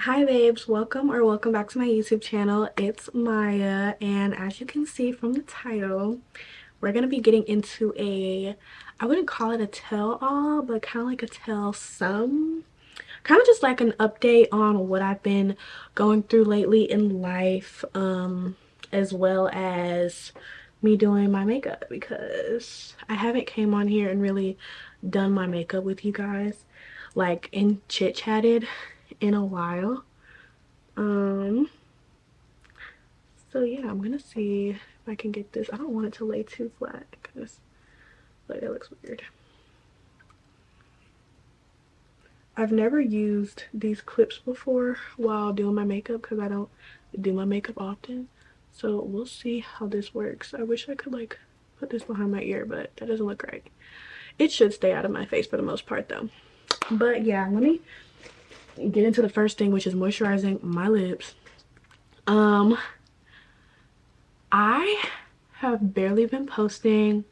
Hi babes, welcome back to my YouTube channel. It's Maya, and as you can see from the title, we're gonna be getting into I wouldn't call it a tell-all, but kind of like a tell some, kind of just like an update on what I've been going through lately in life, as well as me doing my makeup, because I haven't came on here and really done my makeup with you guys, like, and chit-chatted in a while. um so yeah, I'm gonna see if I can get this. I don't want it to lay too flat because like that looks weird. I've never used these clips before while doing my makeup because I don't do my makeup often, so we'll see how this works. I wish I could like put this behind my ear, but that doesn't look right. It should stay out of my face for the most part though. But yeah, let me get into the first thing, which is moisturizing my lips. I have barely been posting.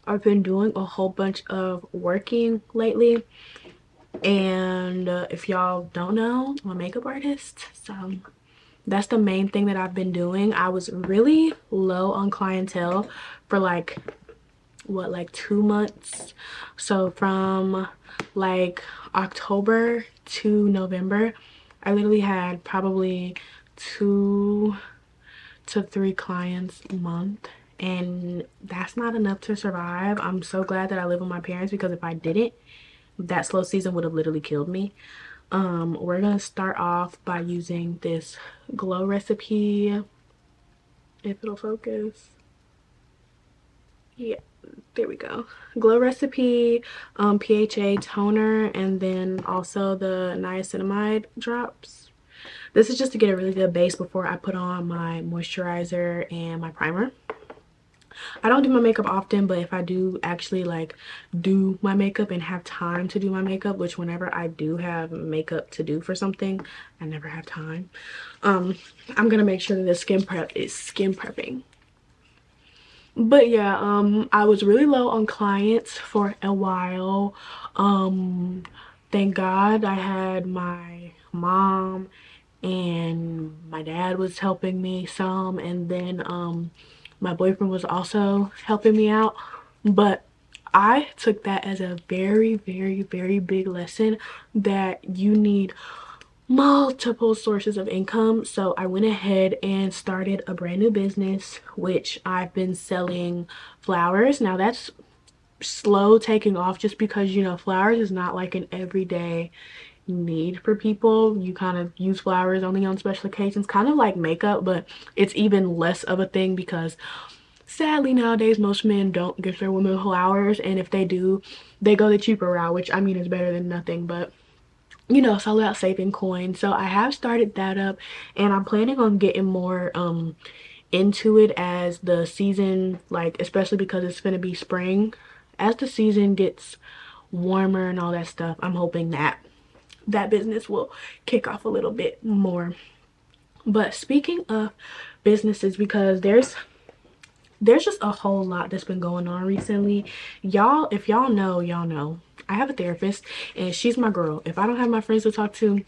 I've been doing a whole bunch of working lately, and if y'all don't know, I'm a makeup artist, so that's the main thing that I've been doing. I was really low on clientele for like what, like 2 months. So from like October to November, I literally had probably 2 to 3 clients a month, and that's not enough to survive. I'm so glad that I live with my parents, because if I didn't, that slow season would have literally killed me. We're gonna start off by using this glow recipe, if it'll focus. Yeah, there we go. Glow recipe, PHA toner, and then also the niacinamide drops. This is just to get a really good base before I put on my moisturizer and my primer. I don't do my makeup often, but if I do actually like do my makeup and have time to do my makeup, which whenever I do have makeup to do for something, I never have time. I'm gonna make sure that the skin prep is skin prepping. But yeah, I was really low on clients for a while. Thank God I had my mom and my dad was helping me some, and then my boyfriend was also helping me out. But I took that as a very, very, very big lesson that you need multiple sources of income. So I went ahead and started a brand new business, which I've been selling flowers. Now that's slow taking off, just because, you know, flowers is not like an everyday need for people. You kind of use flowers only on special occasions, kind of like makeup, but it's even less of a thing because sadly nowadays most men don't give their women flowers, and if they do, they go the cheaper route, which I mean is better than nothing, but you know, it's all about saving coins. So I have started that up, and I'm planning on getting more into it as the season, like, especially because it's gonna be spring. As the season gets warmer and all that stuff, I'm hoping that that business will kick off a little bit more. But speaking of businesses, because there's just a whole lot that's been going on recently. Y'all, if y'all know, y'all know. I have a therapist, and she's my girl. If I don't have my friends to talk to,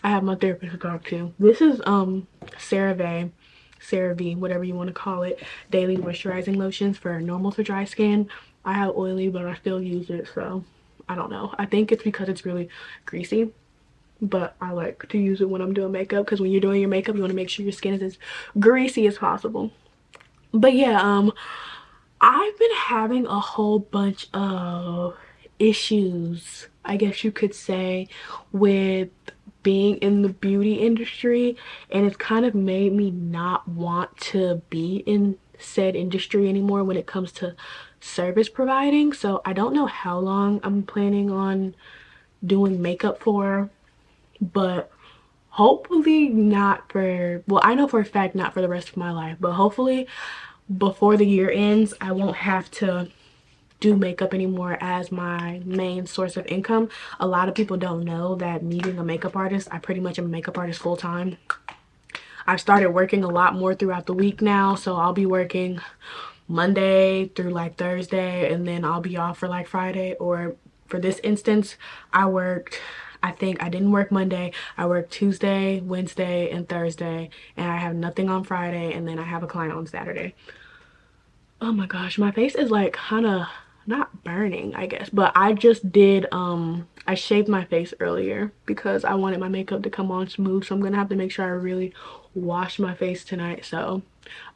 I have my therapist to talk to. This is CeraVe, CeraVe, whatever you want to call it, daily moisturizing lotions for normal to dry skin. I have oily, but I still use it, so I don't know. I think it's because it's really greasy, but I like to use it when I'm doing makeup, because when you're doing your makeup, you want to make sure your skin is as greasy as possible. But yeah, I've been having a whole bunch of issues, I guess you could say, with being in the beauty industry, and it's kind of made me not want to be in said industry anymore when it comes to service providing. So I don't know how long I'm planning on doing makeup for, but hopefully not for, well, I know for a fact not for the rest of my life, but hopefully before the year ends I won't have to do makeup anymore as my main source of income. A lot of people don't know that me being a makeup artist, I pretty much am a makeup artist full time. I've started working a lot more throughout the week now, so I'll be working Monday through like Thursday, and then I'll be off for like Friday. Or for this instance, I worked, I think I didn't work Monday. I worked Tuesday, Wednesday, and Thursday, and I have nothing on Friday, and then I have a client on Saturday. Oh my gosh, my face is like kind of not burning, I guess, but I just did I shaved my face earlier because I wanted my makeup to come on smooth, so I'm gonna have to make sure I really wash my face tonight so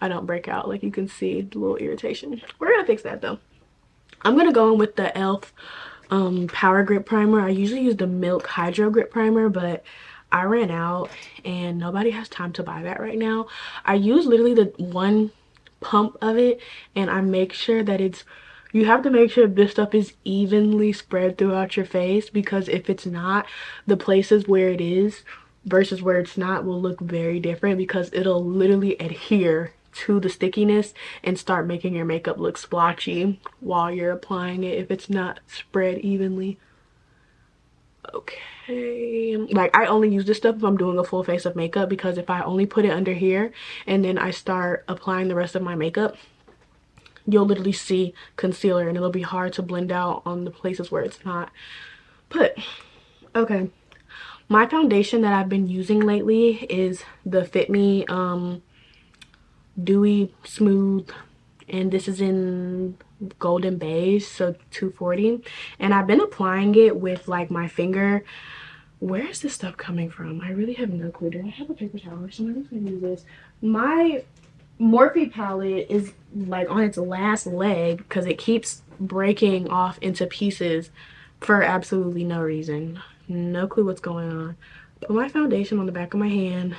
I don't break out. Like you can see the little irritation. We're gonna fix that though. I'm gonna go in with the e.l.f. Power Grip Primer. I usually use the Milk Hydro Grip Primer, but I ran out and nobody has time to buy that right now. I use literally the one pump of it, and I make sure that you have to make sure this stuff is evenly spread throughout your face, because if it's not, the places where it is versus where it's not will look very different, because it'll literally adhere to the stickiness and start making your makeup look splotchy while you're applying it if it's not spread evenly. Okay, like I only use this stuff if I'm doing a full face of makeup, because if I only put it under here and then I start applying the rest of my makeup, you'll literally see concealer and it'll be hard to blend out on the places where it's not put. Okay, my foundation that I've been using lately is the Fit Me Dewy Smooth, and this is in golden beige, so 240, and I've been applying it with like my finger. Where is this stuff coming from? I really have no clue. Do I have a paper towel or something? I'm just gonna use this. My Morphe palette is like on its last leg because it keeps breaking off into pieces for absolutely no reason. No clue what's going on. Put my foundation on the back of my hand.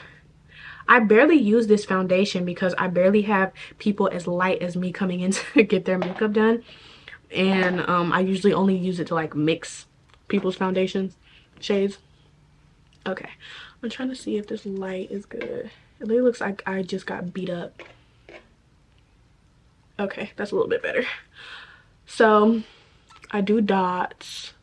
I barely use this foundation because I barely have people as light as me coming in to get their makeup done, and I usually only use it to like mix people's foundations shades. Okay, I'm trying to see if this light is good. It really looks like I just got beat up. Okay, that's a little bit better. So I do dots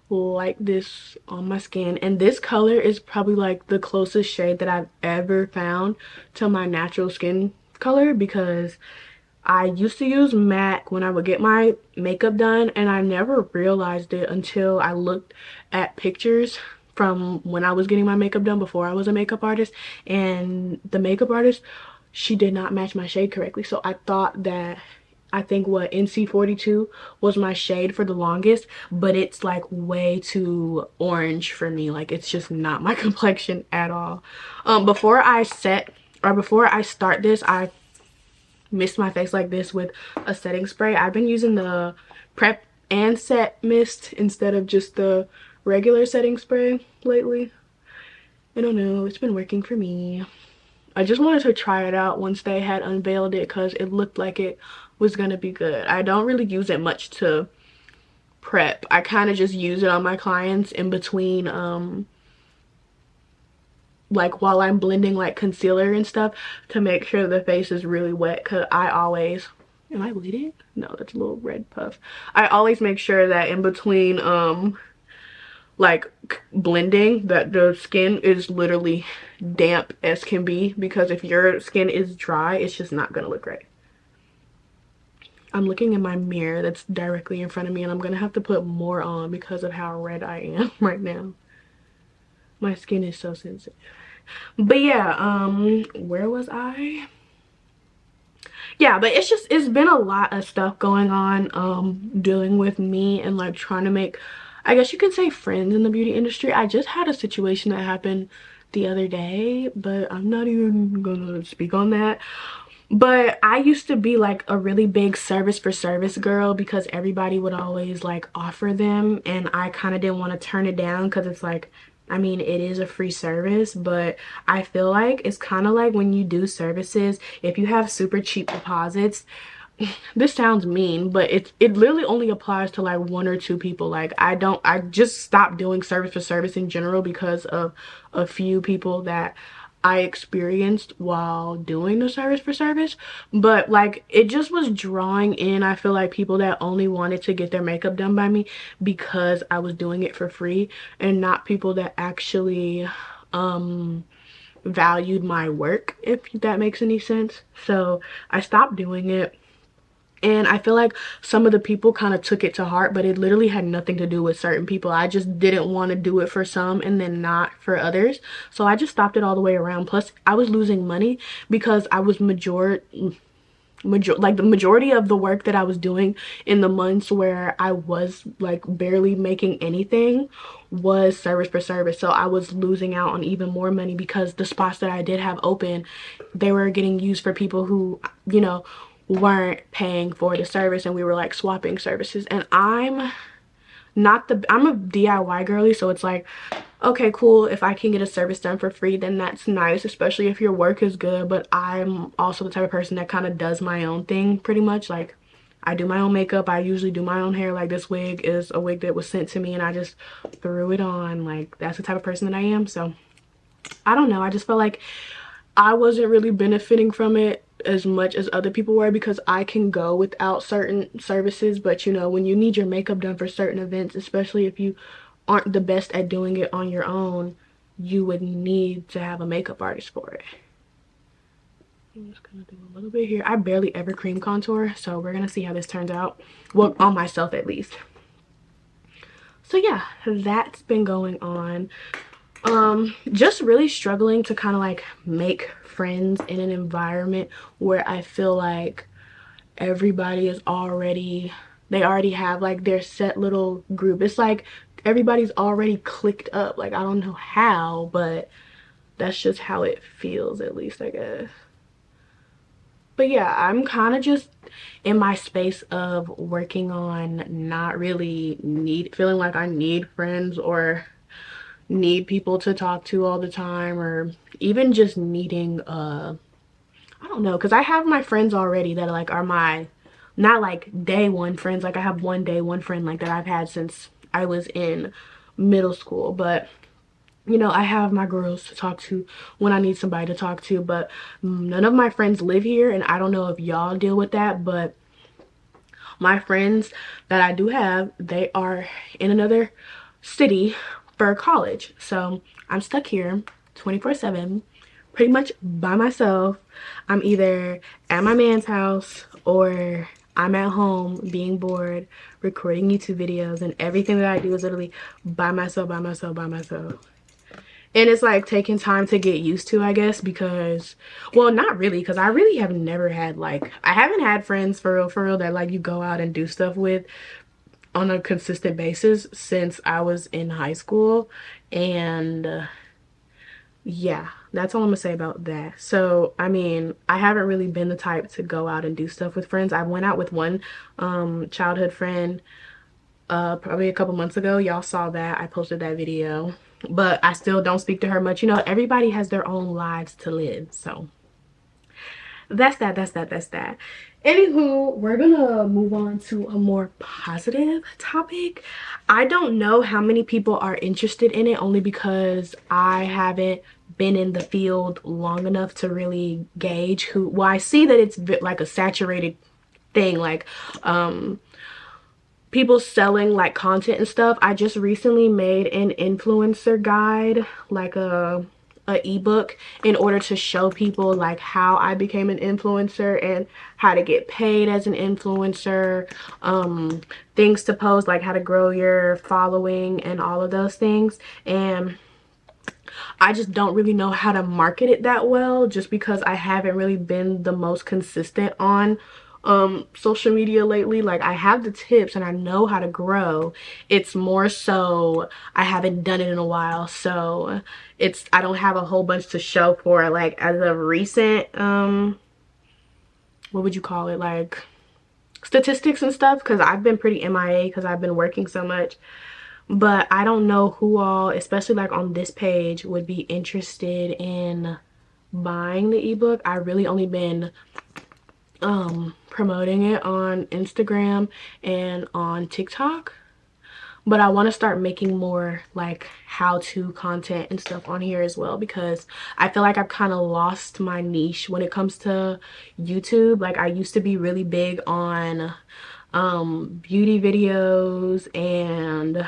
like this on my skin, and this color is probably like the closest shade that I've ever found to my natural skin color, because I used to use MAC when I would get my makeup done, and I never realized it until I looked at pictures from when I was getting my makeup done before I was a makeup artist, and the makeup artist, she did not match my shade correctly. So I thought that, I think what, NC42 was my shade for the longest, but it's like way too orange for me. Like it's just not my complexion at all. Before I start this, I mist my face like this with a setting spray. I've been using the Prep and Set mist instead of just the regular setting spray lately. I don't know, it's been working for me. I just wanted to try it out once they had unveiled it because it looked like it was gonna be good. I don't really use it much to prep. I kind of just use it on my clients in between like while I'm blending like concealer and stuff, to make sure the face is really wet, because I always, am I bleeding? No, that's a little red puff. I always make sure that in between like blending, that the skin is literally damp as can be, because if your skin is dry, it's just not gonna look right. I'm looking in my mirror that's directly in front of me, and I'm gonna have to put more on because of how red I am right now. My skin is so sensitive. But yeah, where was I? Yeah, but it's been a lot of stuff going on dealing with me and like trying to make, I guess you could say, friends in the beauty industry. I just had a situation that happened the other day, but I'm not even gonna speak on that. But I used to be like a really big service for service girl, because everybody would always like offer them, and I kind of didn't want to turn it down, because it's like, I mean, it is a free service, but I feel like it's kind of like when you do services, if you have super cheap deposits, this sounds mean, but it literally only applies to like one or two people. Like I just stopped doing service for service in general because of a few people that I experienced while doing the service for service. But like it just was drawing in, I feel like, people that only wanted to get their makeup done by me because I was doing it for free, and not people that actually valued my work, if that makes any sense. So I stopped doing it. And I feel like some of the people kind of took it to heart, but it literally had nothing to do with certain people. I just didn't want to do it for some and then not for others. So I just stopped it all the way around. Plus, I was losing money because I was like the majority of the work that I was doing in the months where I was like barely making anything was service for service. So I was losing out on even more money because the spots that I did have open, they were getting used for people who, you know, weren't paying for the service, and we were like swapping services. And I'm a DIY girly, so it's like, okay, cool, if I can get a service done for free, then that's nice, especially if your work is good. But I'm also the type of person that kind of does my own thing pretty much. Like, I do my own makeup, I usually do my own hair. Like, this wig is a wig that was sent to me and I just threw it on. Like, that's the type of person that I am. So I don't know, I just felt like I wasn't really benefiting from it as much as other people were, because I can go without certain services. But you know, when you need your makeup done for certain events, especially if you aren't the best at doing it on your own, you would need to have a makeup artist for it. I'm just gonna do a little bit here. I barely ever cream contour, so we're gonna see how this turns out. Well, on myself at least. So yeah, that's been going on. Just really struggling to kind of like make friends in an environment where I feel like everybody is already, they already have like their set little group. It's like everybody's already clicked up. Like, I don't know how, but that's just how it feels, at least, I guess. But yeah, I'm kind of just in my space of working on not really feeling like I need friends or need people to talk to all the time, or even just needing I don't know, because I have my friends already that are my, not like day one friends. Like, I have one day one friend like that I've had since I was in middle school. But you know, I have my girls to talk to when I need somebody to talk to. But none of my friends live here, and I don't know if y'all deal with that, but my friends that I do have, they are in another city for college. So I'm stuck here 24/7, pretty much by myself. I'm either at my man's house or I'm at home being bored, recording YouTube videos, and everything that I do is literally by myself, by myself, by myself. And it's like taking time to get used to, I guess, because, well, not really, because I really have never had like, I haven't had friends for real that like you go out and do stuff with on a consistent basis since I was in high school. And yeah, that's all I'm gonna say about that. So I mean, I haven't really been the type to go out and do stuff with friends. I went out with one childhood friend probably a couple months ago. Y'all saw that, I posted that video, but I still don't speak to her much. You know, everybody has their own lives to live, so that's that. Anywho, we're gonna move on to a more positive topic. I don't know how many people are interested in it, only because I haven't been in the field long enough to really gauge who, well, I see that it's like a saturated thing, like people selling like content and stuff. I just recently made an influencer guide, like a ebook, in order to show people like how I became an influencer and how to get paid as an influencer, things to post, like how to grow your following and all of those things. And I just don't really know how to market it that well, just because I haven't really been the most consistent on social media lately. Like, I have the tips and I know how to grow. It's more so I haven't done it in a while, so I don't have a whole bunch to show for it, like as of recent what would you call it, like statistics and stuff, because I've been pretty MIA because I've been working so much. But I don't know who all, especially like on this page, would be interested in buying the ebook. I really only been promoting it on Instagram and on TikTok, but I want to start making more like how-to content and stuff on here as well, because I feel like I've kind of lost my niche when it comes to YouTube. Like, I used to be really big on beauty videos and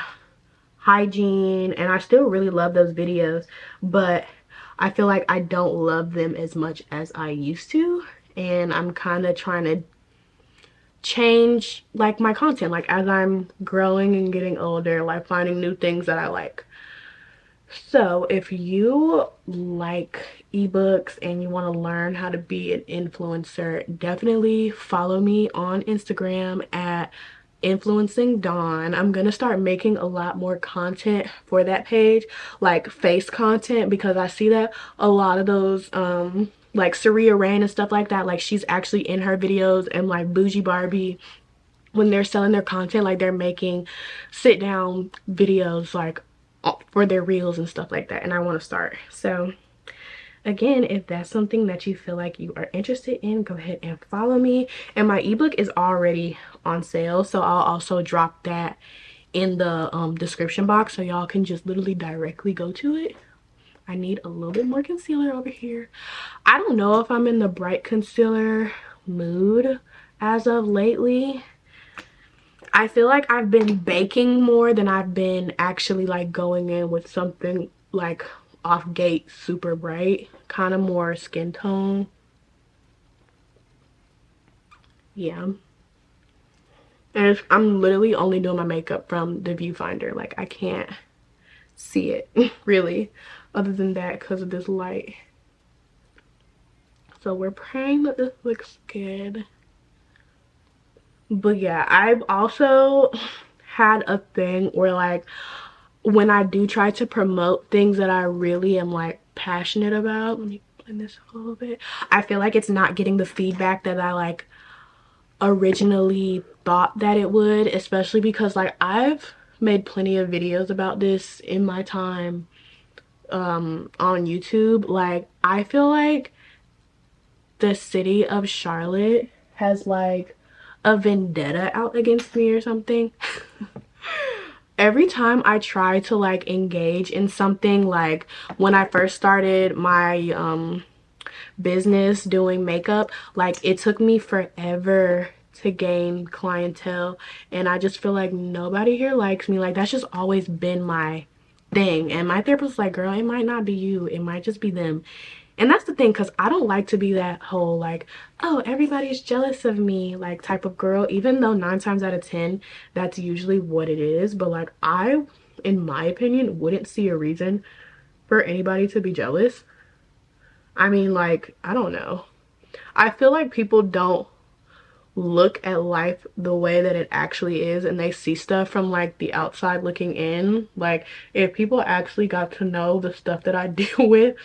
hygiene, and I still really love those videos, but I feel like I don't love them as much as I used to. And I'm kind of trying to change like my content, like as I'm growing and getting older, like finding new things that I like. So if you like ebooks and you want to learn how to be an influencer, definitely follow me on Instagram at influencing Dawn. I'm gonna start making a lot more content for that page, like face content, because I see that a lot of those like Saria Rain and stuff like that, like she's actually in her videos, and like Bougie Barbie, when they're selling their content, like they're making sit down videos like for their reels and stuff like that, and I want to start. So again, if that's something that you feel like you are interested in, go ahead and follow me. And my ebook is already on sale, so I'll also drop that in the description box, so y'all can just literally directly go to it. I need a little bit more concealer over here. I don't know if I'm in the bright concealer mood as of lately. I feel like I've been baking more than I've been actually like going in with something like off gate super bright, kind of more skin tone. Yeah. And I'm literally only doing my makeup from the viewfinder. Like I can't see it really, other than that because of this light. So we're praying that this looks good. But yeah, I've also had a thing where like when I do try to promote things that I really am like passionate about, let me blend this a little bit, I feel like it's not getting the feedback that I like originally thought that it would, especially because like I've made plenty of videos about this in my time on YouTube. Like I feel like the city of Charlotte has like a vendetta out against me or something. Every time I try to like engage in something, like when I first started my business doing makeup, like it took me forever to gain clientele, and I just feel like nobody here likes me. Like that's just always been my thing, and my therapist was like, girl, it might not be you, it might just be them. And that's the thing, because I don't like to be that whole like, oh, everybody's jealous of me like type of girl, even though 9 times out of 10 that's usually what it is. But like I, in my opinion, wouldn't see a reason for anybody to be jealous. I mean, like, I don't know, I feel like people don't look at life the way that it actually is, and they see stuff from like the outside looking in. Like if people actually got to know the stuff that I deal with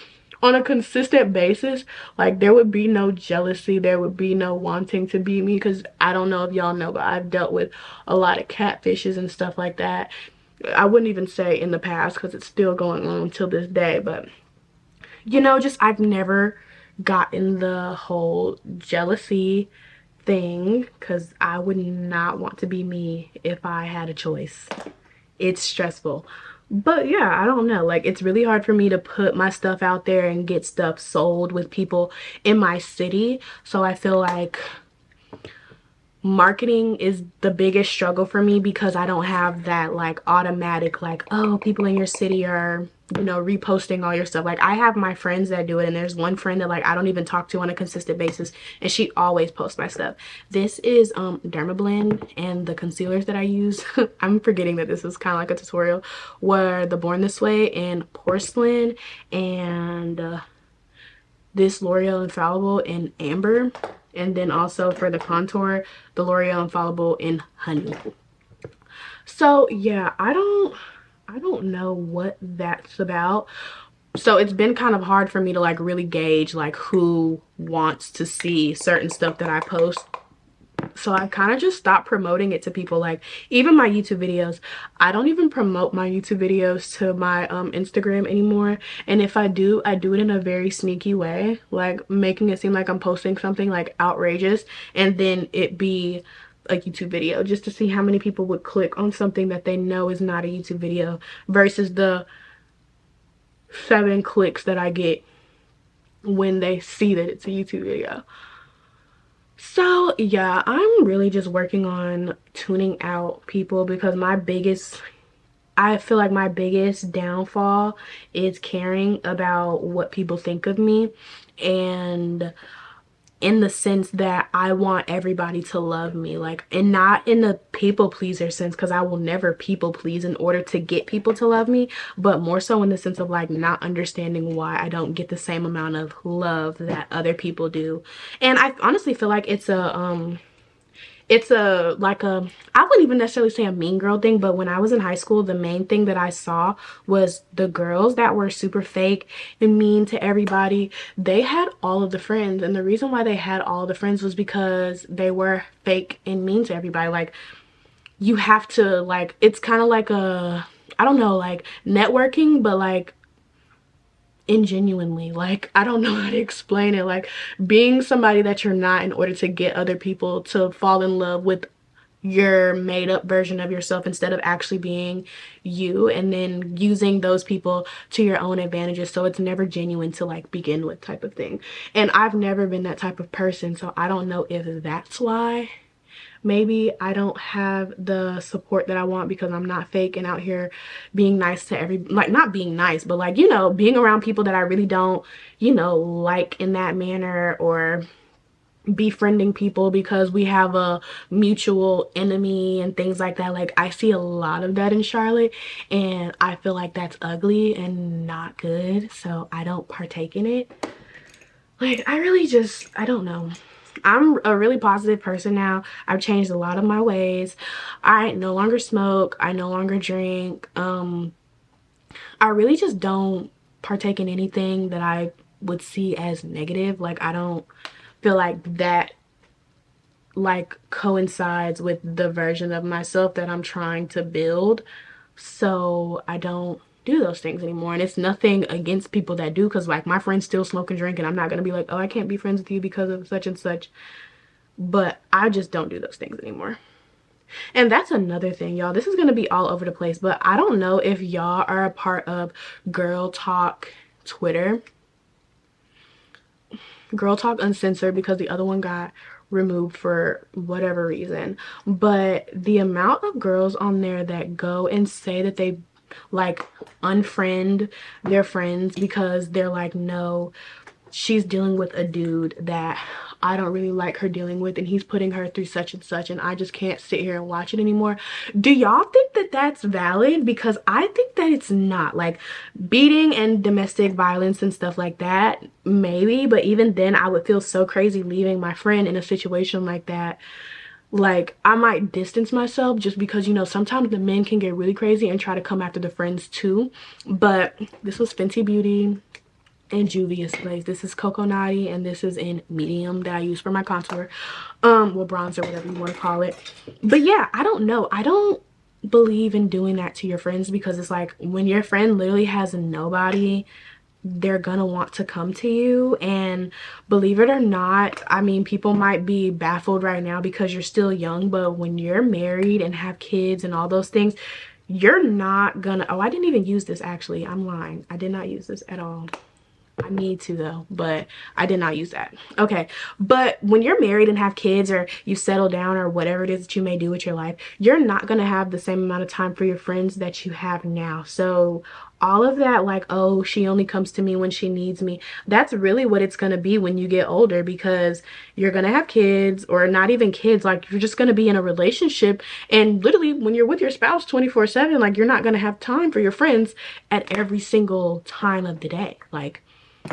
on a consistent basis, like there would be no jealousy, there would be no wanting to be me. Because I don't know if y'all know, but I've dealt with a lot of catfishes and stuff like that. I wouldn't even say in the past because it's still going on till this day, but you know, just I've never gotten the whole jealousy thing, because I would not want to be me if I had a choice. It's stressful. But yeah, I don't know, like it's really hard for me to put my stuff out there and get stuff sold with people in my city. So I feel like marketing is the biggest struggle for me, because I don't have that like automatic like, oh, people in your city are, you know, reposting all your stuff. Like I have my friends that do it, and there's one friend that like I don't even talk to on a consistent basis, and she always posts my stuff. This is Dermablend, and the concealers that I use I'm forgetting that this is kind of like a tutorial, were the Born This Way and Porcelain, and this L'Oreal Infallible in Amber, and then also for the contour, the L'Oreal Infallible in Honey. So yeah, I don't know what that's about. So it's been kind of hard for me to like really gauge like who wants to see certain stuff that I post. So I kind of just stopped promoting it to people. Like even my YouTube videos, I don't even promote my YouTube videos to my Instagram anymore. And if I do it in a very sneaky way, like making it seem like I'm posting something like outrageous, and then it be a YouTube video, just to see how many people would click on something that they know is not a YouTube video, versus the 7 clicks that I get when they see that it's a YouTube video. So yeah, I'm really just working on tuning out people, because I feel like my biggest downfall is caring about what people think of me. And in the sense that I want everybody to love me, like, and not in the people pleaser sense, because I will never people please in order to get people to love me, but more so in the sense of like not understanding why I don't get the same amount of love that other people do. And I honestly feel like it's a like a, I wouldn't even necessarily say a mean girl thing, but when I was in high school, the main thing that I saw was the girls that were super fake and mean to everybody. They had all of the friends, and the reason why they had all the friends was because they were fake and mean to everybody. Like, you have to, like, it's kind of like a, I don't know, like networking, but like ingenuinely, like, I don't know how to explain it, like being somebody that you're not in order to get other people to fall in love with your made up version of yourself instead of actually being you, and then using those people to your own advantages, so it's never genuine to like begin with, type of thing. And I've never been that type of person, so I don't know if that's why. Maybe I don't have the support that I want because I'm not fake and out here being nice to like, not being nice, but like, you know, being around people that I really don't, you know, like in that manner, or befriending people because we have a mutual enemy and things like that. Like, I see a lot of that in Charlotte, and I feel like that's ugly and not good, so I don't partake in it. Like, I really just, I don't know. I'm a really positive person now. I've changed a lot of my ways. I no longer smoke. I no longer drink. I really just don't partake in anything that I would see as negative. Like, I don't feel like that like coincides with the version of myself that I'm trying to build. So I don't do those things anymore. And it's nothing against people that do, because like my friends still smoke and drink, and I'm not gonna be like, oh, I can't be friends with you because of such and such. But I just don't do those things anymore. And that's another thing, y'all. This is gonna be all over the place, but I don't know if y'all are a part of Girl Talk Twitter. Girl Talk Uncensored, because the other one got removed for whatever reason. But the amount of girls on there that go and say that they like unfriend their friends because they're like, no, she's dealing with a dude that I don't really like her dealing with, and he's putting her through such and such, and I just can't sit here and watch it anymore. Do y'all think that that's valid? Because I think that it's not. Like, beating and domestic violence and stuff like that, maybe, but even then I would feel so crazy leaving my friend in a situation like that. Like, I might distance myself just because, you know, sometimes the men can get really crazy and try to come after the friends too. But this was Fenty Beauty and Juvia's Place. This is Coco Naughty, and this is in medium that I use for my contour, well, bronzer, whatever you want to call it. But yeah, I don't know. I don't believe in doing that to your friends, because it's like, when your friend literally has nobody, they're gonna want to come to you. And believe it or not, I mean, people might be baffled right now because you're still young, but when you're married and have kids and all those things, you're not gonna, oh, I didn't even use this, actually, I'm lying, I did not use this at all. I need to though, but I did not use that. Okay, but when you're married and have kids, or you settle down, or whatever it is that you may do with your life, you're not gonna have the same amount of time for your friends that you have now. So all of that, like, oh, she only comes to me when she needs me, that's really what it's gonna be when you get older, because you're gonna have kids, or not even kids, like, you're just gonna be in a relationship, and literally when you're with your spouse 24/7, like, you're not gonna have time for your friends at every single time of the day. Like,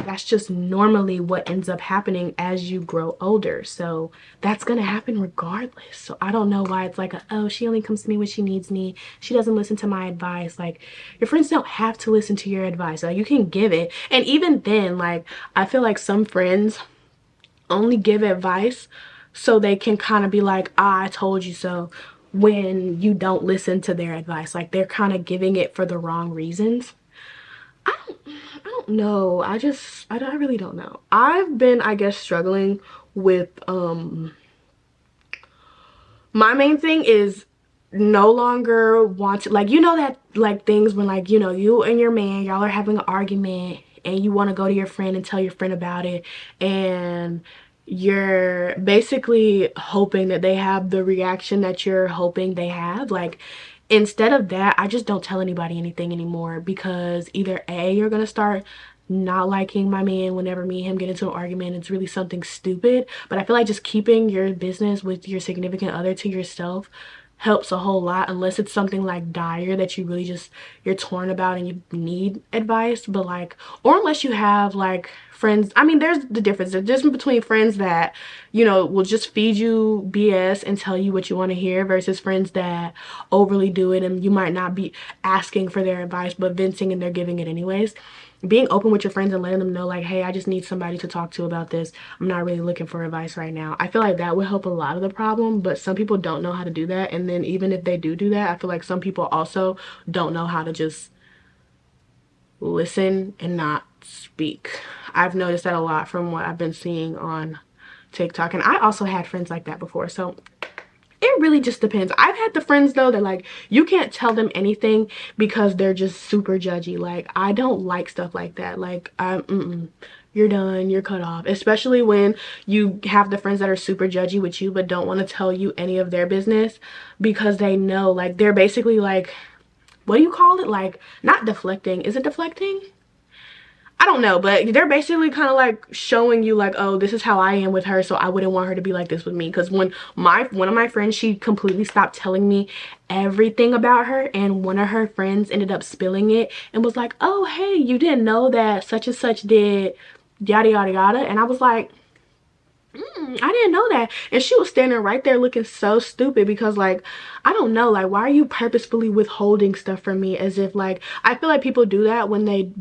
that's just normally what ends up happening as you grow older. So that's gonna happen regardless. So I don't know why it's like, oh, she only comes to me when she needs me, she doesn't listen to my advice. Like, your friends don't have to listen to your advice. Like, you can give it, and even then, like, I feel like some friends only give advice so they can kind of be like, ah, I told you so, when you don't listen to their advice. Like, they're kind of giving it for the wrong reasons. I don't know. I really don't know. I've been, I guess, struggling with my main thing is no longer want to, like, you know, that like things when, like, you know, you and your man, y'all are having an argument, and you want to go to your friend and tell your friend about it, and you're basically hoping that they have the reaction that you're hoping they have. Like, instead of that, I just don't tell anybody anything anymore, because either A, you're gonna start not liking my man whenever me and him get into an argument. It's really something stupid. But I feel like just keeping your business with your significant other to yourself helps a whole lot, unless it's something like dire that you really just you're torn about and you need advice. But like, or unless you have like friends, I mean, there's the difference. There's difference between friends that, you know, will just feed you BS and tell you what you want to hear, versus friends that overly do it and you might not be asking for their advice but venting and they're giving it anyways. Being open with your friends and letting them know like, hey, I just need somebody to talk to about this. I'm not really looking for advice right now. I feel like that would help a lot of the problem, but some people don't know how to do that. And then even if they do that, I feel like some people also don't know how to just listen and not speak. I've noticed that a lot from what I've been seeing on TikTok, and I also had friends like that before. So it really just depends. I've had the friends though that like you can't tell them anything because they're just super judgy. Like I don't like stuff like that. Like you're done, you're cut off. Especially when you have the friends that are super judgy with you but don't want to tell you any of their business because they know, like, they're basically like, what do you call it? Like, not deflecting. Is it deflecting? I don't know, but they're basically kind of like showing you like, oh, this is how I am with her, so I wouldn't want her to be like this with me. Because when one of my friends, she completely stopped telling me everything about her, and one of her friends ended up spilling it and was like, oh, hey, you didn't know that such and such did yada yada yada. And I was like, I didn't know that. And she was standing right there looking so stupid because, like, I don't know, like, why are you purposefully withholding stuff from me? As if, like, I feel like people do that when they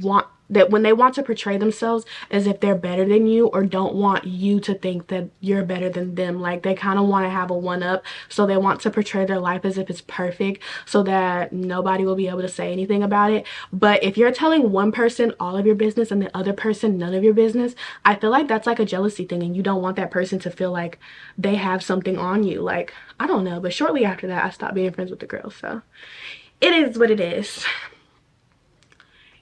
want to portray themselves as if they're better than you, or don't want you to think that you're better than them. Like, they kind of want to have a one-up, so they want to portray their life as if it's perfect so that nobody will be able to say anything about it. But if you're telling one person all of your business and the other person none of your business, I feel like that's like a jealousy thing, and you don't want that person to feel like they have something on you. Like, I don't know, but shortly after that I stopped being friends with the girls, so it is what it is.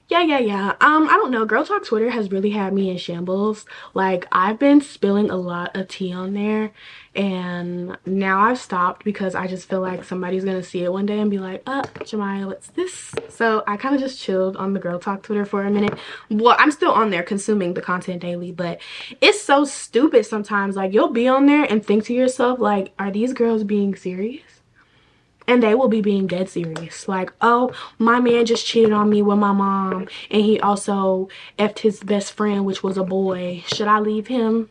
Yeah. I don't know. Girl Talk Twitter has really had me in shambles. Like, I've been spilling a lot of tea on there, and now I've stopped because I just feel like somebody's gonna see it one day and be like, Jemiah, what's this? So I kind of just chilled on the Girl Talk Twitter for a minute. Well, I'm still on there consuming the content daily, but it's so stupid sometimes. Like, you'll be on there and think to yourself, like, are these girls being serious? And they will be being dead serious. Like, oh, my man just cheated on me with my mom, and he also effed his best friend, which was a boy. Should I leave him?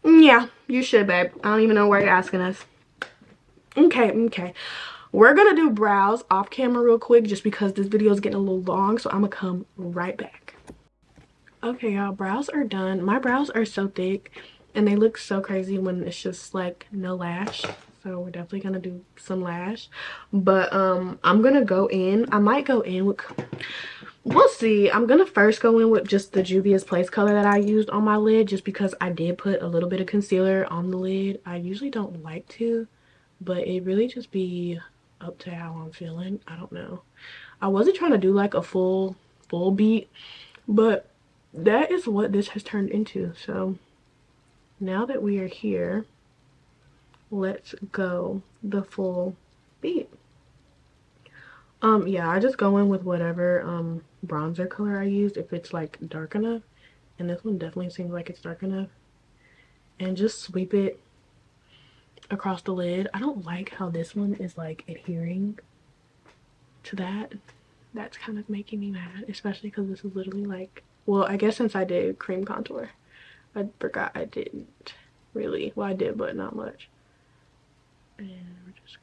Yeah, you should, babe. I don't even know why you're asking us. Okay. We're gonna do brows off camera real quick just because this video is getting a little long, so I'm gonna come right back. Okay, y'all, brows are done. My brows are so thick and they look so crazy when it's just like no lash. So we're definitely gonna do some lash. But I'm gonna go in. I might go in with, we'll see. I'm gonna first go in with just the Juvia's Place color that I used on my lid, just because I did put a little bit of concealer on the lid. I usually don't like to, but it really just be up to how I'm feeling. I don't know. I wasn't trying to do like a full beat, but that is what this has turned into. So now that we are here, let's go the full beat. Yeah, I just go in with whatever bronzer color I used, if it's like dark enough, and this one definitely seems like it's dark enough, and just sweep it across the lid. I don't like how this one is like adhering to that. That's kind of making me mad, especially because this is literally like, well, I guess since I did cream contour, I forgot I didn't really, well, I did, but not much. And we're just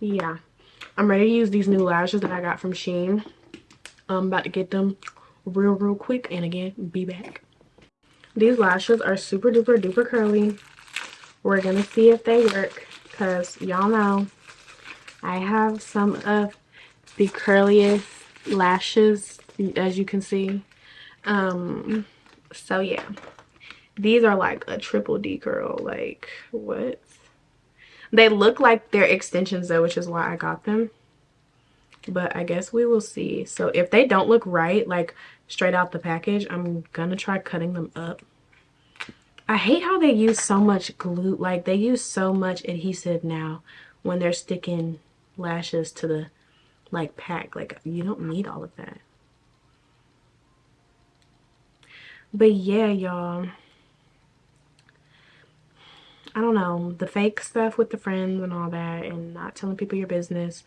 gonna, yeah, I'm ready to use these new lashes that I got from Shein. I'm about to get them real quick, and again, be back. These lashes are super duper curly. We're gonna see if they work, because y'all know I have some of the curliest lashes, as you can see. So yeah, these are like a triple D curl. Like, what? They look like they're extensions though, which is why I got them, but I guess we will see. So if they don't look right, like straight out the package, I'm gonna try cutting them up. I hate how they use so much glue, like they use so much adhesive now when they're sticking lashes to the like pack. Like, you don't need all of that. But yeah, y'all, I don't know, the fake stuff with the friends and all that, and not telling people your business.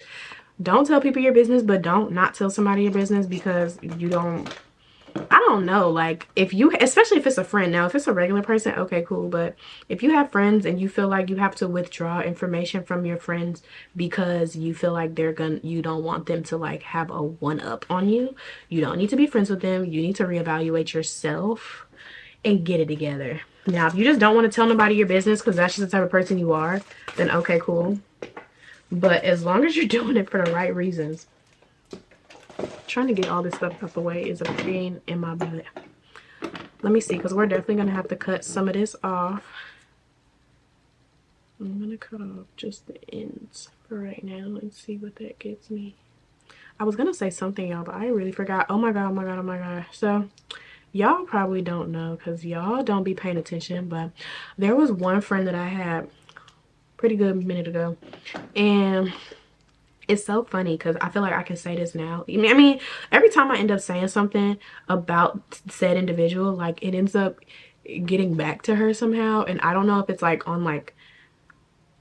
Don't tell people your business, but don't not tell somebody your business, because you don't, I don't know, like, if you, especially if it's a friend. Now if it's a regular person, okay, cool. But if you have friends and you feel like you have to withdraw information from your friends because you feel like you don't want them to like have a one up on you, you don't need to be friends with them. You need to reevaluate yourself and get it together. Now if you just don't want to tell nobody your business because that's just the type of person you are, then okay, cool. But as long as you're doing it for the right reasons. Trying to get all this stuff out the way is a pain in my butt. Let me see, because we're definitely going to have to cut some of this off. I'm going to cut off just the ends for right now and see what that gets me. I was going to say something, y'all, but I really forgot. Oh my god, oh my god, oh my god. So y'all probably don't know because y'all don't be paying attention, but there was one friend that I had pretty good minute ago, and it's so funny because I feel like I can say this now. I mean, every time I end up saying something about said individual, like, it ends up getting back to her somehow. And I don't know if it's like on like,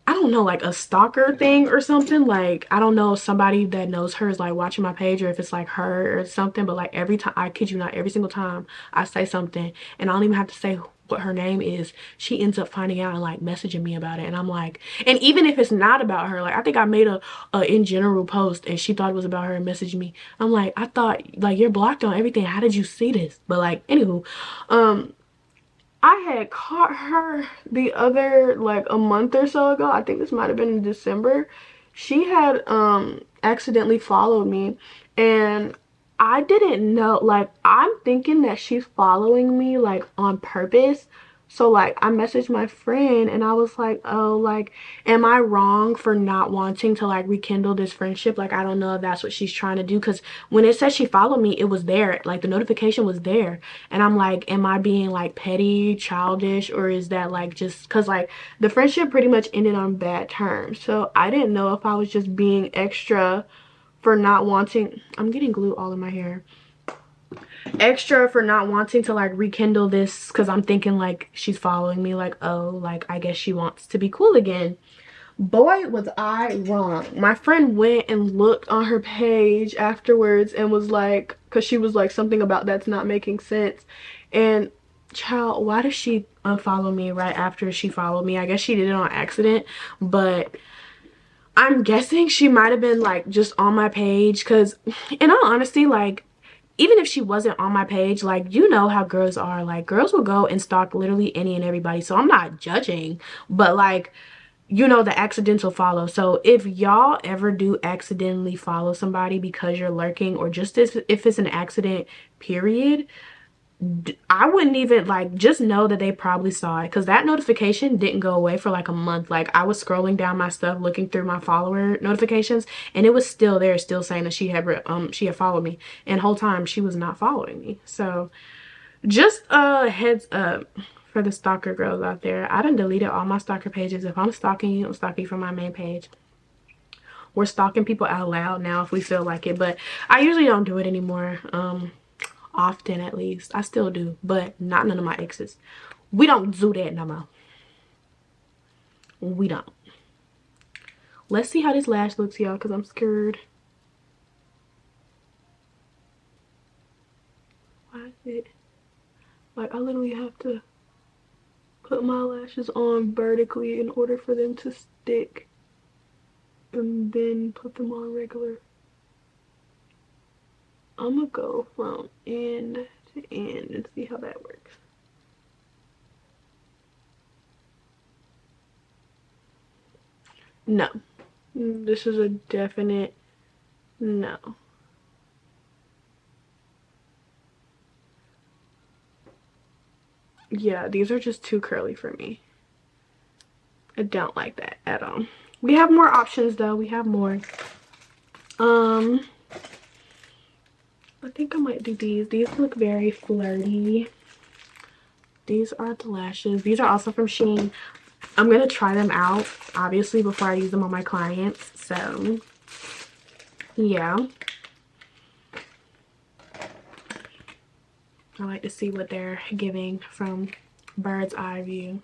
I don't know, like a stalker thing or something. Like, I don't know if somebody that knows her is like watching my page, or if it's like her or something. But like every time, I kid you not, every single time I say something and I don't even have to say what her name is, she ends up finding out and like messaging me about it. And I'm like, and even if it's not about her, like I think I made a in general post and she thought it was about her and messaged me. I'm like, I thought like you're blocked on everything. How did you see this? But like, anywho, I had caught her the other, like a month or so ago. I think this might have been in December. She had accidentally followed me, and I didn't know, like, I'm thinking that she's following me like on purpose. So like I messaged my friend and I was like, oh, like, am I wrong for not wanting to like rekindle this friendship? Like, I don't know if that's what she's trying to do, because when it said she followed me, it was there, like the notification was there. And I'm like, am I being like petty, childish, or is that like just because like the friendship pretty much ended on bad terms? So I didn't know if I was just being extra for not wanting, I'm getting glue all in my hair, extra for not wanting to like rekindle this, because I'm thinking like she's following me, like, oh, like I guess she wants to be cool again. Boy, was I wrong. My friend went and looked on her page afterwards and was like, because she was like, something about that's not making sense. And child, why does she unfollow me right after she followed me? I guess she did it on accident, but I'm guessing she might have been like just on my page, because in all honesty, like, even if she wasn't on my page, like, you know how girls are, like, girls will go and stalk literally any and everybody. So I'm not judging, but like, you know, the accidental follow. So if y'all ever do accidentally follow somebody because you're lurking, or just if it's an accident, period, I wouldn't even, like, just know that they probably saw it, because that notification didn't go away for like a month. Like, I was scrolling down my stuff looking through my follower notifications, and it was still there, still saying that she had followed me, and whole time she was not following me. So just a heads up for the stalker girls out there. I done deleted all my stalker pages. If I'm stalking you, I'm stalking you from my main page. We're stalking people out loud now if we feel like it, but I usually don't do it anymore. Often, at least. I still do, but not none of my exes. We don't do that no more. We don't. Let's see how this lash looks, y'all, because I'm scared. Why is it like I literally have to put my lashes on vertically in order for them to stick, and then put them on regular? I'm gonna go from end to end and see how that works. No, this is a definite no. Yeah, these are just too curly for me. I don't like that at all. We have more options though. We have more. I think I might do these. These look very flirty. These are the lashes. These are also from Shein. I'm gonna try them out, obviously, before I use them on my clients. So yeah, I like to see what they're giving from bird's eye view.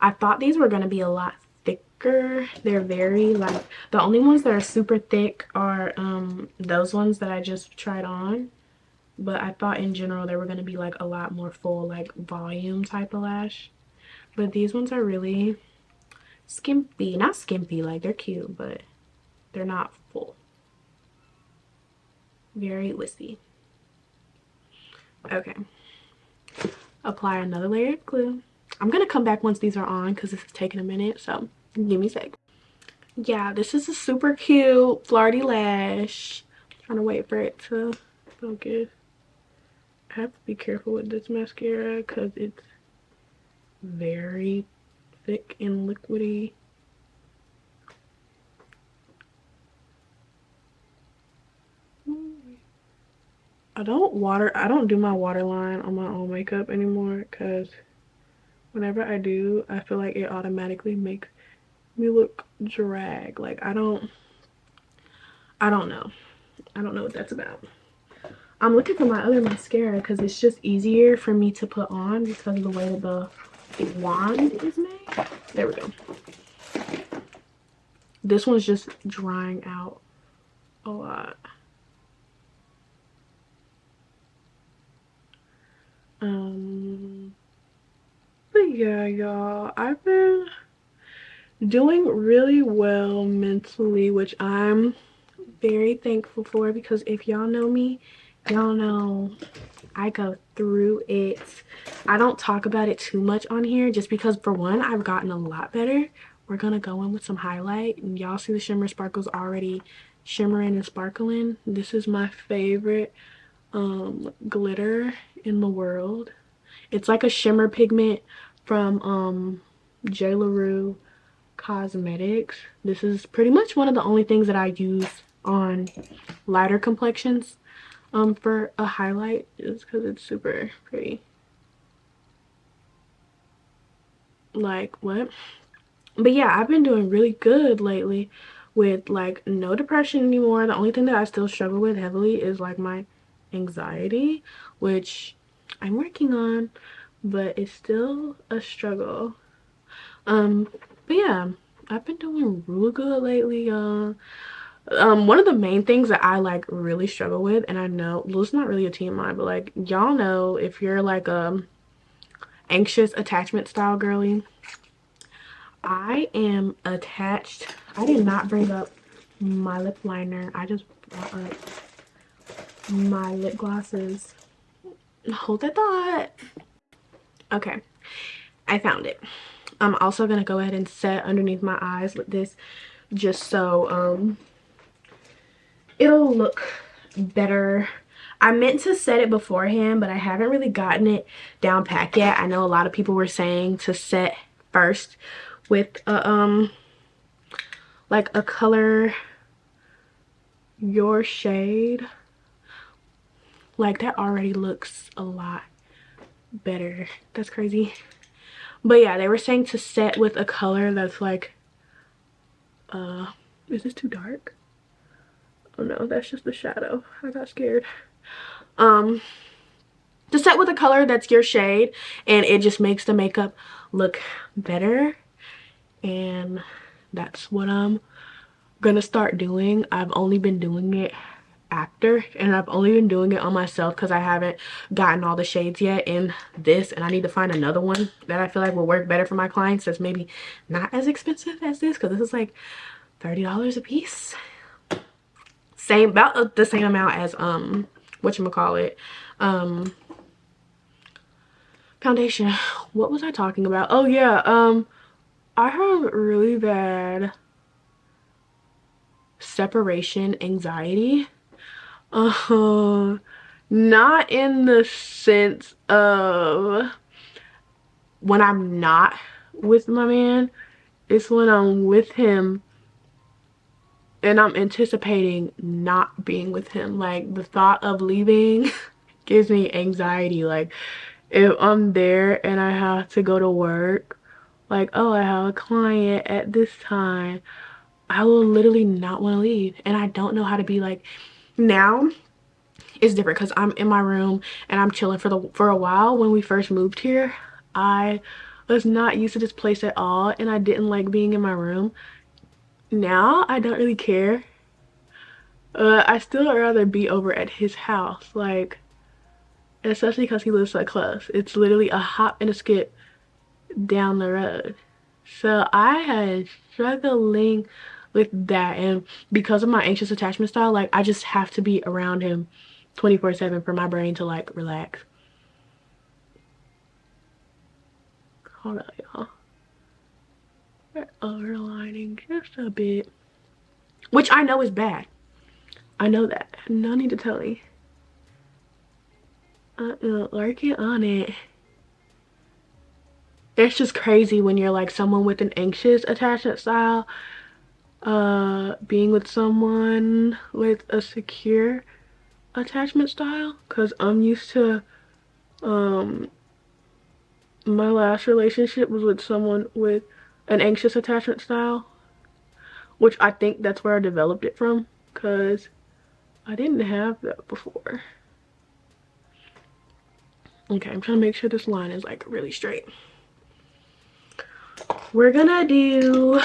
I thought these were going to be a lot thicker. They're very like, the only ones that are super thick are those ones that I just tried on. But I thought in general they were going to be like a lot more full, like volume type of lash. But these ones are really skimpy. Not skimpy, like they're cute, but they're not full. Very wispy. Okay. Apply another layer of glue. I'm gonna come back once these are on because this is taking a minute, so give me a sec. Yeah, this is a super cute flirty lash. I'm trying to wait for it to focus. I have to be careful with this mascara because it's very thick and liquidy. I don't do my waterline on my own makeup anymore because whenever I do, I feel like it automatically makes me look drag. Like I don't know. I don't know what that's about. I'm looking for my other mascara because it's just easier for me to put on because of the way the wand is made. There we go. This one's just drying out a lot. But yeah, y'all, I've been doing really well mentally, which I'm very thankful for because if y'all know me, y'all know I go through it. I don't talk about it too much on here just because for one, I've gotten a lot better. We're gonna go in with some highlight and y'all see the shimmer sparkles already shimmering and sparkling. This is my favorite glitter in the world. It's like a shimmer pigment from J. LaRue Cosmetics. This is pretty much one of the only things that I use on lighter complexions for a highlight, just because it's super pretty. Like what? But yeah, I've been doing really good lately with like no depression anymore. The only thing that I still struggle with heavily is like my anxiety, which I'm working on, but it's still a struggle. But yeah, I've been doing really good lately. One of the main things that I like really struggle with, and I know, well, it's not really a TMI, but like y'all know if you're like a anxious attachment style girly, I am attached. I did not bring up my lip liner. I just brought up my lip glosses. Hold that thought. Okay, I found it. I'm also gonna go ahead and set underneath my eyes with this just so it'll look better. I meant to set it beforehand, but I haven't really gotten it down pat yet. I know a lot of people were saying to set first with a like a color your shade. Like that already looks a lot better. That's crazy. But yeah, they were saying to set with a color that's like is this too dark? Oh no, that's just the shadow. I got scared. To set with a color that's your shade, and it just makes the makeup look better. And that's what I'm gonna start doing. I've only been doing it after, and I've only been doing it on myself because I haven't gotten all the shades yet in this, and I need to find another one that I feel like will work better for my clients that's maybe not as expensive as this, because this is like $30 a piece. Same, about the same amount as whatchamacallit, foundation. What was I talking about? Oh yeah, I have really bad separation anxiety. Not in the sense of when I'm not with my man. It's when I'm with him and I'm anticipating not being with him. Like the thought of leaving gives me anxiety. Like if I'm there and I have to go to work, like, oh, I have a client at this time, I will literally not want to leave. And I don't know how to be like, now it's different because I'm in my room and I'm chilling for a while. When we first moved here, I was not used to this place at all and I didn't like being in my room. Now I don't really care. I still rather be over at his house, like, especially because he lives so close. It's literally a hop and a skip down the road. So I had struggling with that, and because of my anxious attachment style, like, I just have to be around him 24/7 for my brain to like relax. Hold on, y'all. We're overlining just a bit, which I know is bad. I know that. No need to tell me. Working on it. It's just crazy when you're like someone with an anxious attachment style, being with someone with a secure attachment style, because I'm used to, um my last relationship was with someone with an anxious attachment style, which I think that's where I developed it from, because I didn't have that before. Okay, I'm trying to make sure this line is like really straight. We're gonna do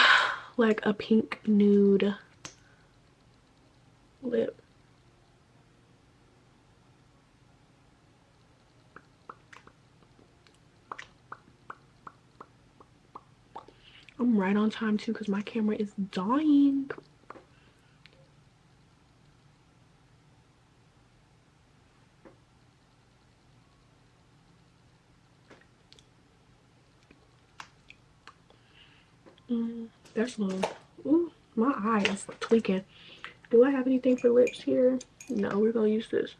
like a pink nude lip. I'm right on time too because my camera is dying. That's low. Ooh, my eye is tweaking. Do I have anything for lips here? No, we're gonna use this.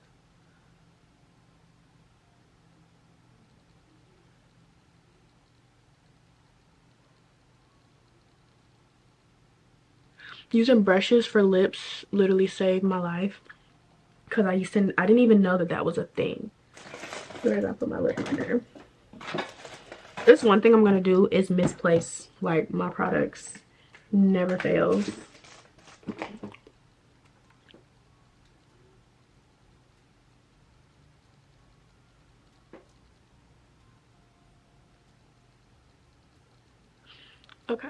Using brushes for lips literally saved my life, because I didn't even know that that was a thing. Where did I put my lip liner? This one thing I'm gonna do is misplace like my products. Never fails. Okay.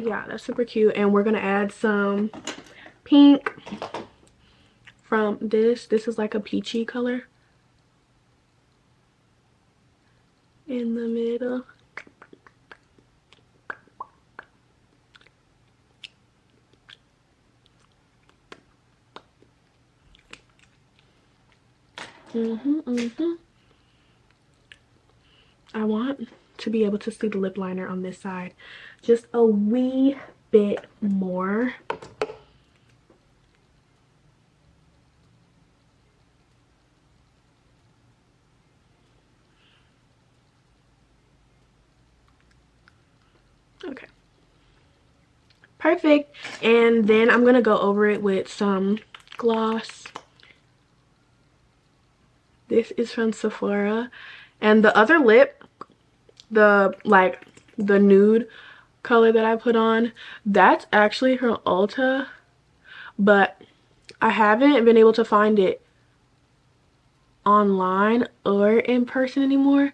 Yeah, that's super cute. And we're gonna add some pink from this. This is like a peachy color in the middle. I want to be able to see the lip liner on this side just a wee bit more. Okay, perfect. And then I'm gonna go over it with some gloss. This is from Sephora. And the other lip, the nude color that I put on, that's actually from Ulta, but I haven't been able to find it online or in person anymore,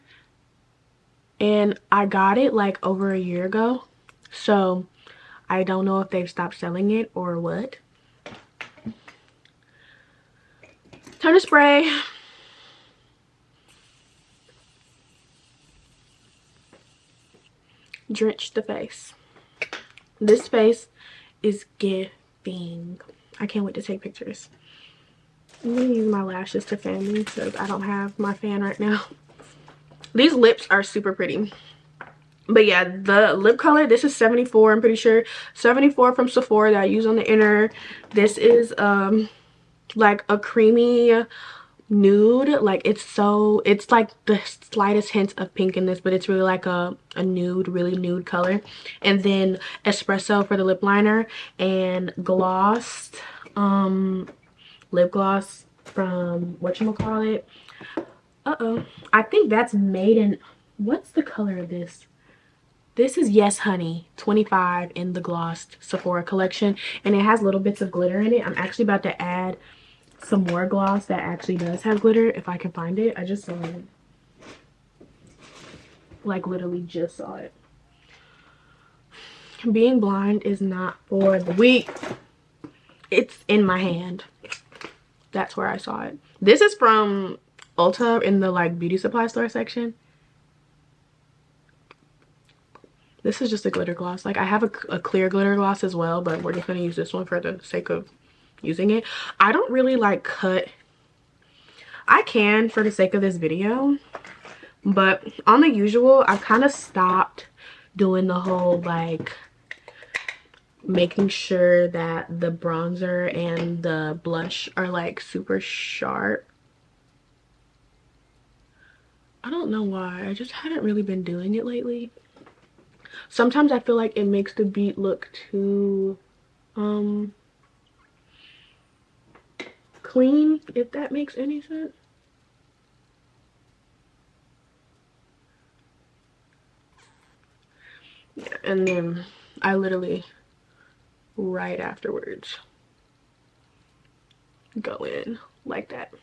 and I got it like over a year ago, so I don't know if they've stopped selling it or what. Time to spray. Drench the face. This face is giving. I can't wait to take pictures. I'm gonna use my lashes to fan me because I don't have my fan right now. These lips are super pretty. But yeah, the lip color, this is 74, I'm pretty sure. 74 from Sephora that I use on the inner. This is like a creamy nude. Like, it's like the slightest hint of pink in this, but it's really like a nude, really nude color. And then espresso for the lip liner, and glossed lip gloss from whatchamacallit. I think that's made in, what's the color of this? This is Yes Honey 25 in the glossed Sephora collection, and it has little bits of glitter in it. I'm actually about to add some more gloss that actually does have glitter if I can find it. I just saw it, like literally just saw it. Being blind is not for the weak. It's in my hand. That's where I saw it. This is from Ulta in the like beauty supply store section. This is just a glitter gloss. Like I have a clear glitter gloss as well, but we're just gonna use this one for the sake of using it. I don't really like cut. I can for the sake of this video, but on the usual, I've kind of stopped doing the whole like making sure that the bronzer and the blush are like super sharp. I don't know why. I just haven't really been doing it lately. Sometimes I feel like it makes the beat look too clean, if that makes any sense. Yeah, and then I literally right afterwards go in like that.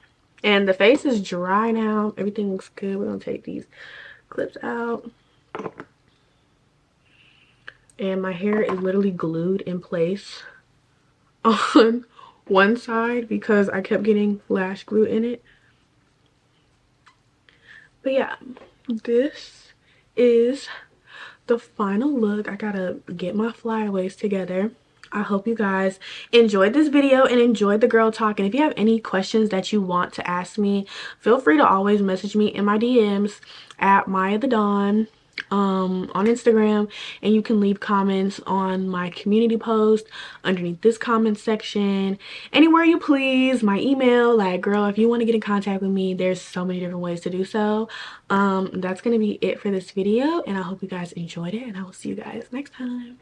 And the face is dry now. Everything looks good. We're gonna take these clips out. And my hair is literally glued in place on one side because I kept getting lash glue in it. But yeah, this is the final look. I gotta get my flyaways together. I hope you guys enjoyed this video and enjoyed the girl talk. And if you have any questions that you want to ask me, feel free to always message me in my DMs at Maya the Dawn on Instagram, and you can leave comments on my community post underneath this comment section, anywhere you please. My email, like girl, if you want to get in contact with me, there's so many different ways to do so. That's gonna be it for this video, and I hope you guys enjoyed it, and I will see you guys next time.